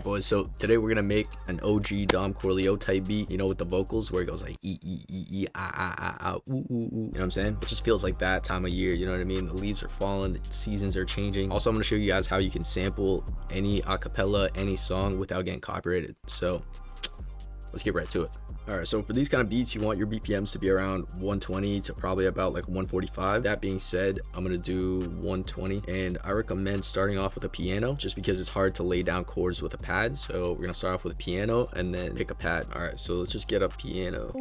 Alright boys, so today we're gonna make an OG Dom CORLEO type beat, you know, with the vocals where it goes like ooh, ooh, ooh, you know what I'm saying? It just feels like that time of year, you know what I mean? The leaves are falling, the seasons are changing. Also, I'm gonna show you guys how you can sample any acapella, any song without getting copyrighted. So let's get right to it. Alright, so for these kind of beats, you want your BPMs to be around 120 to probably about like 145. That being said, I'm gonna do 120, and I recommend starting off with a piano just because it's hard to lay down chords with a pad. So we're gonna start off with a piano and then pick a pad. Alright, so let's just get a piano.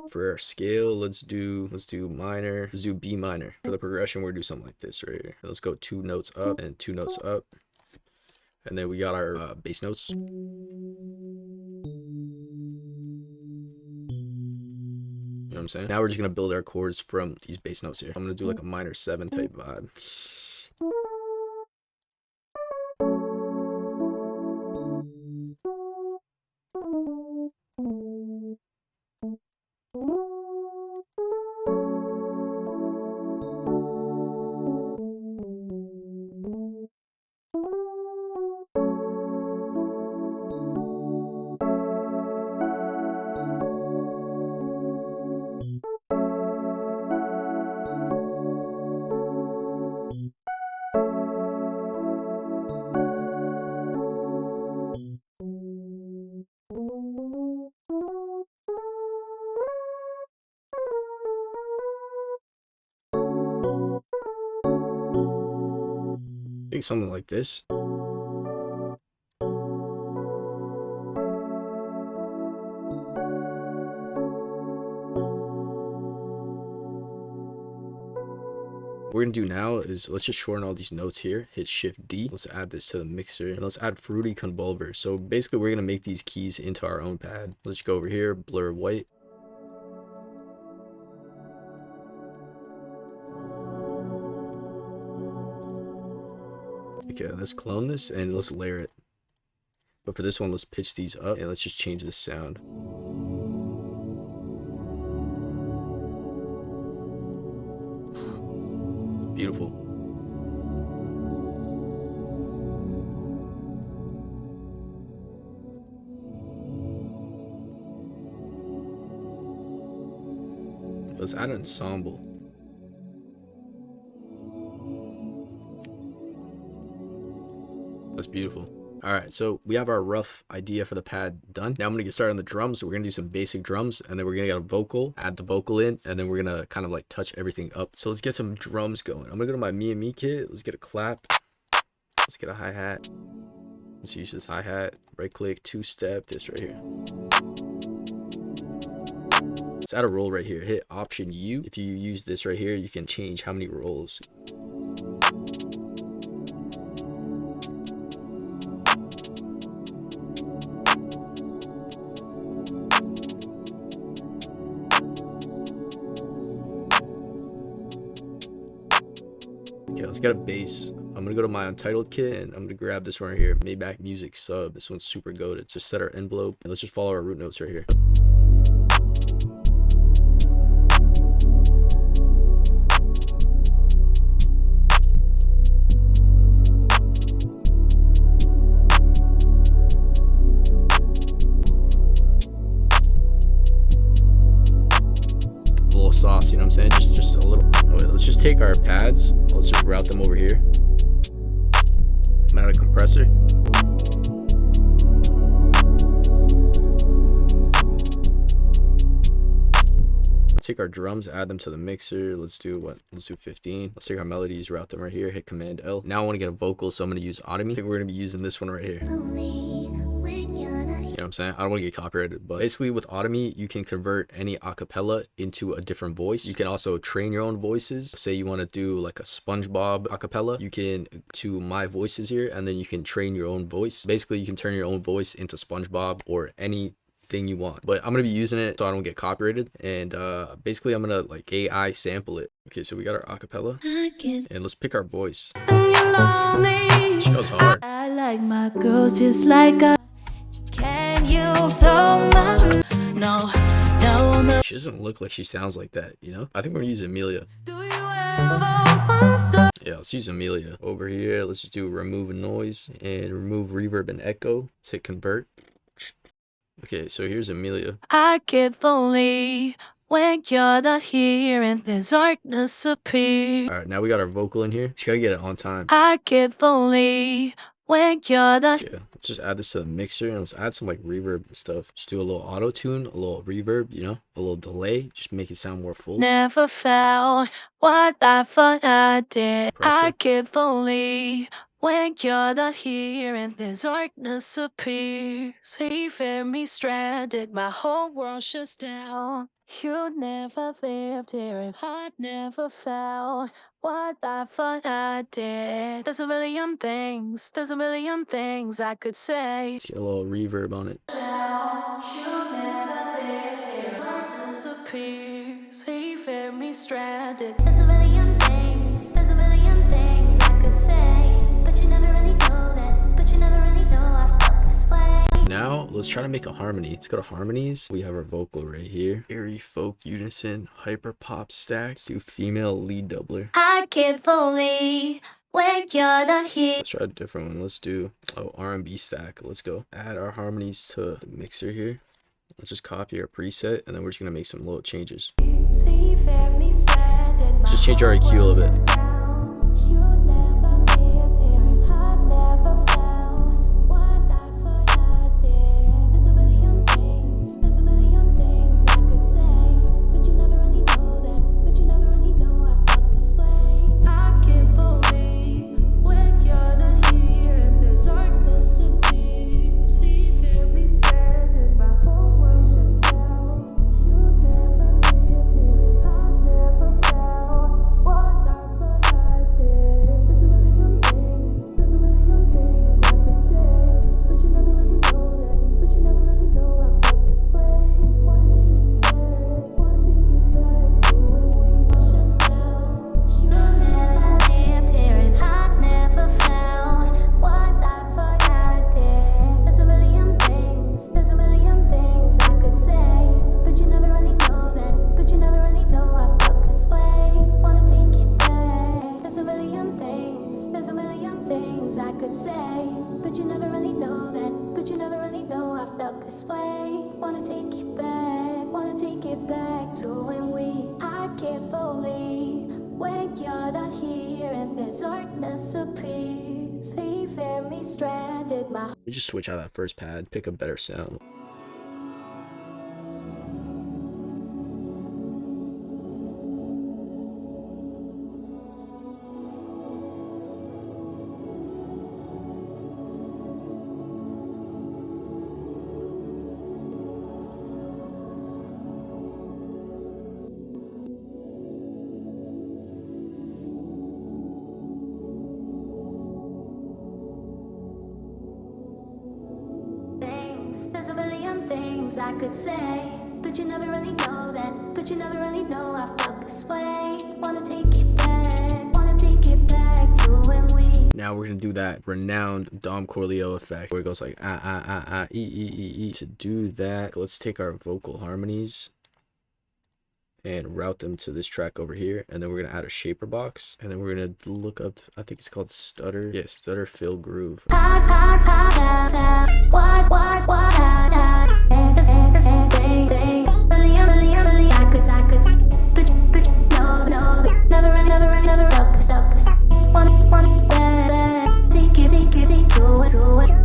For our scale, let's do minor. Let's do B minor. For the progression, we're gonna do something like this right here. Let's go 2 notes up and 2 notes up, and then we got our bass notes. You know what I'm saying? Now we're just gonna build our chords from these bass notes here. I'm gonna do like a minor 7 type vibe. I think something like this. What we're gonna do now is let's just shorten all these notes here, hit Shift D. Let's add this to the mixer and let's add Fruity Convolver. So basically we're gonna make these keys into our own pad. Let's go over here, blur white. Okay, let's clone this and let's layer it. But for this one, let's pitch these up and let's just change the sound. Beautiful. Let's add an ensemble. That's beautiful. All right, so we have our rough idea for the pad done. Now I'm gonna get started on the drums. So we're gonna do some basic drums, and then we're gonna get a vocal, add the vocal in, and then we're gonna kind of like touch everything up. So let's get some drums going. I'm gonna go to my Me kit. Let's get a clap. Let's get a hi-hat. Let's use this hi-hat. Right click, 2-step, this right here. Let's add a roll right here. Hit Option U. If you use this right here, you can change how many rolls. Okay, let's get a bass. I'm gonna go to my Untitled kit and I'm gonna grab this one right here, Maybach Music Sub. This one's super goated. Just set our envelope and let's just follow our root notes right here. A little sauce, you know what I'm saying? Just a little. Oh, wait, let's just take our pads. Let's just route them over here. I'm out of compressor. Let's take our drums, add them to the mixer. Let's do what? Let's do 15. Let's take our melodies, route them right here. Hit Command L. Now I want to get a vocal, so I'm going to use Automate. I think we're going to be using this one right here. You know what I'm saying? I don't want to get copyrighted, but basically with Automate, you can convert any acapella into a different voice. You can also train your own voices. Say you want to do like a SpongeBob acapella, you can to My Voices here, and then you can train your own voice. Basically, you can turn your own voice into SpongeBob or anything you want. But I'm going to be using it so I don't get copyrighted, and basically I'm going to like AI sample it. Okay, so we got our acapella, and let's pick our voice. She goes hard. I like my girls just like a. Can you blow my? No. She doesn't look like she sounds like that, you know? I think we're gonna use Amelia. Do you ever wonder? Yeah, let's use Amelia. Over here, let's just do remove noise and remove reverb and echo. Let's hit convert. Okay, so here's Amelia. I get lonely when you're not here and there's darkness appear. All right, now we got our vocal in here. Just gotta get it on time. I get lonely when you're not. Yeah, let's just add this to the mixer and let's add some like reverb and stuff. Just do a little auto tune, a little reverb, you know, a little delay. Just make it sound more full. Never felt what I thought I did. Press I it. get lonely when you're not here and there's darkness appears. Leaving me stranded, my whole world shuts down. You never lived here and I never felt what I thought I did. There's a million things I could say. Let's get a little reverb on it. You never lived here, darkness appears, leaving me stranded. There's a million things I could say, but you never really know that, but you never really know I felt this way. Now let's try to make a harmony. Let's go to harmonies. We have our vocal right here. Airy folk unison, hyper pop stack. Let's do female lead doubler. I get lonely when you're not here. Let's try a different one. Let's do R&B stack. Let's go. Add our harmonies to the mixer here. Let's just copy our preset and then we're just gonna make some little changes. Just change our EQ a little bit. We just switch out that first pad, pick a better sound. There's a million things I could say, but you never really know that, but you never really know I felt this way. Wanna take it back to when we. Now we're gonna do that renowned Dom CORLEO effect where it goes like e. To do that, let's take our vocal harmonies and route them to this track over here, and then we're gonna add a shaper box, and then we're gonna look up, I think it's called stutter. Yeah, stutter fill groove.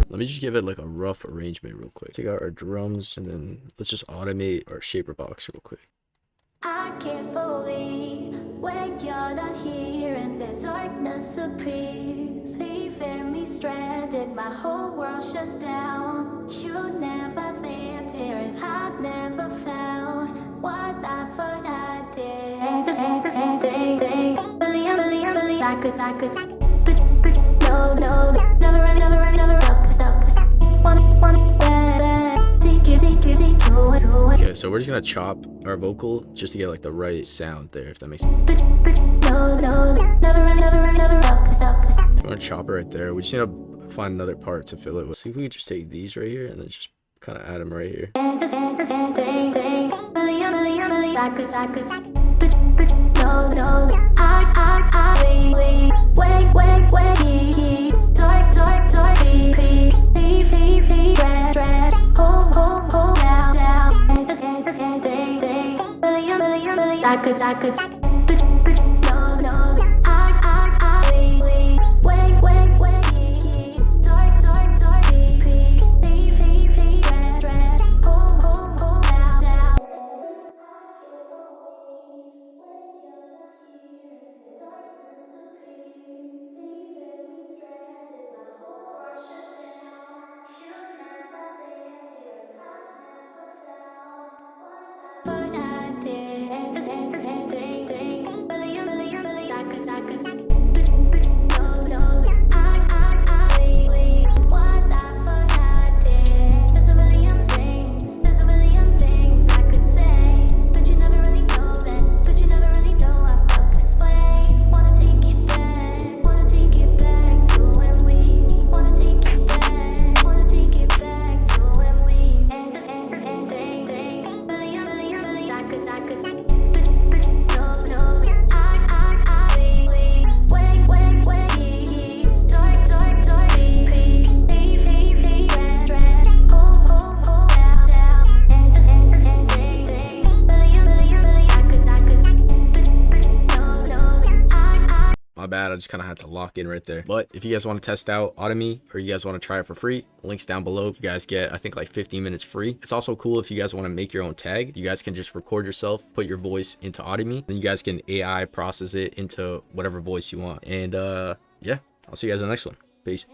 Let me just give it like a rough arrangement real quick. Take out our drums and then let's just automate our shaper box real quick. I can't fully when you're not here and there's darkness appears, leaving me stranded, my whole world shuts down. You never lived here and I never found what I thought I did. I could no, never up this. Okay, so we're just gonna chop our vocal just to get like the right sound there, if that makes sense. So we're gonna chop it right there. We just need to find another part to fill it with. See if we could just take these right here and then just kind of add them right here. I could My bad, I just kind of had to lock in right there. But if you guys want to test out Automate, or you guys want to try it for free, links down below. You guys get, I think, like 15 minutes free. It's also cool if you guys want to make your own tag. You guys can just record yourself, put your voice into Automate, then you guys can AI process it into whatever voice you want. And yeah, I'll see you guys in the next one. Peace.